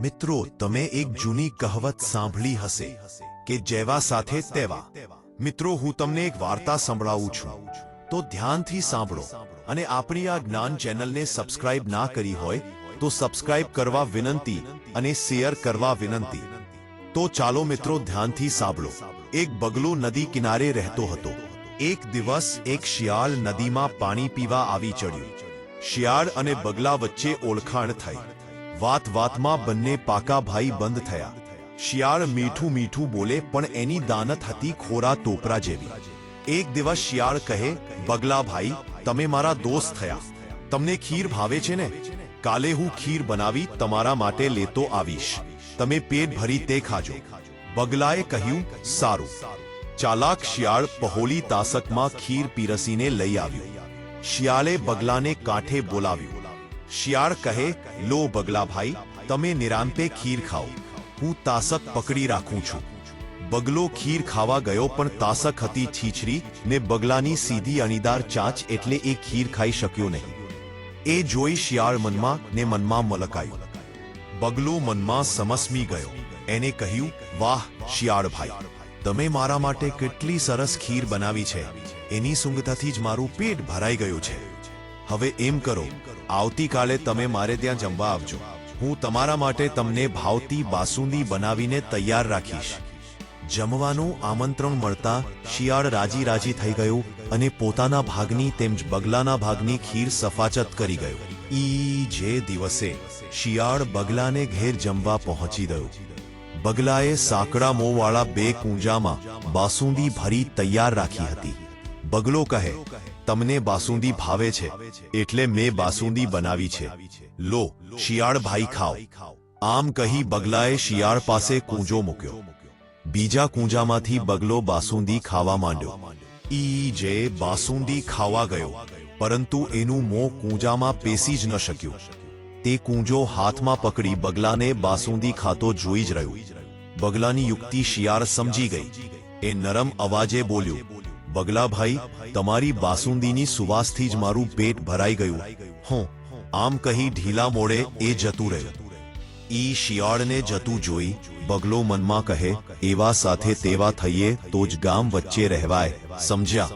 મિત્રો, તમે એક જૂની કહેવત સાંભળી હશે કે જેવા સાથે તેવા. મિત્રો, હું તમને એક વાર્તા સંભળાવું છું, તો ધ્યાનથી સાંભળો. અને આપણી આ જ્ઞાન ચેનલને સબસ્ક્રાઇબ ના કરી હોય તો સબસ્ક્રાઇબ કરવા વિનંતી અને શેર કરવા વિનંતી. તો ચાલો મિત્રો, ધ્યાનથી સાંભળો. એક બગલો નદી કિનારે રહેતો હતો. એક દિવસ એક શિયાળ નદીમાં પાણી પીવા આવી ચડ્યું. શિયાળ અને બગલા વચ્ચે ઓળખાણ થઈ. વાત વાતમાં બંને પાકા ભાઈ બંધ થયા. શિયાળ મીઠું મીઠું બોલે, પણ એની દાનત હતી ખોરા ટોપરા જેવી. એક દિવસ શિયાળ કહે, બગલા ભાઈ, તમે મારા દોસ્ત થયા. તમને ખીર ભાવે છે ને? કાલે હું ખીર બનાવી તમારા માટે લેતો આવીશ. તમે પેટ ભરી તે ખાજો. બગલાએ કહ્યું, સારું. ચાલાક શિયાળ પહોળી તાસકમાં ખીર પીરસીને લઈ આવ્યો. શિયાળે બગલાને કાંઠે બોલાવ્યો. શિયાળ કહે, લો બગલા ભાઈ, તમે નિરાંતે ખીર ખાઓ. હું તાસક પકડી રાખું છું. બગલો ખીર ખાવા ગયો, પણ તાસક હતી છીછરી ને બગલાની સીધી અણીદાર ચાંચ, એટલે એ ખીર ખાઈ શક્યો નહીં. એ જોઈ શિયાળ મનમાં મલકાયું. બગલો મનમાં સમસમી ગયો. એને કહ્યું, વાહ શિયાળ ભાઈ, તમે મારા માટે કેટલી સરસ ખીર બનાવી છે. એની સુંગંધથી જ મારું પેટ ભરાઈ ગયું છે. હવે એમ કરો, આવતીકાલે તમે મારે ત્યાં જમવા આવજો. હું તમારા માટે તમને ભાવતી બાસુંદી બનાવીને તૈયાર રાખીશ. જમવાનું આમંત્રણ મળતા શિયાળ રાજી રાજી થઈ ગયું અને પોતાના ભાગની તેમજ બગલાના ભાગની ખીર સફાચત કરી ગયો. જે દિવસે શિયાળ બગલાને ઘેર જમવા પહોંચી ગયો. બગલાએ સાંકડા મોંવાળા 2 કૂંજામાં બાસુંદી ભરી તૈયાર રાખી હતી. બગલો કહે, તમને બાસુંદી ભાવે છે એટલે મેં બાસુંદી બનાવી છે. લો શિયાળ ભાઈ ખાઓ. આમ કહી બગલાએ શિયાળ પાસે કૂંજો મૂક્યો. બીજા કૂંજામાંથી બગલો બાસુંદી ખાવા માંડ્યો. જે બાસુંદી ખાવા ગયો, પરંતુ એનું મોં કૂંજામાં પેસી જ ન શક્યું. તે કૂંજો હાથમાં પકડી બગલાને બાસુંદી ખાતો જોઈ જ રહ્યો. બગલાની યુક્તિ શિયાળ સમજી ગઈ. એ નરમ અવાજે બોલ્યો, બગલા ભાઈ, તમારી બાસુંદીની સુવાસથી જ મારું પેટ ભરાઈ ગયું. આમ કહી ઢીલા મોડે એ જતું રહ્યું. શિયાળને જતું જોઈ બગલો મનમાં કહે, એવા સાથે તેવા થઈએ તો જ ગામ વચ્ચે રહેવાય. સમજ્યા?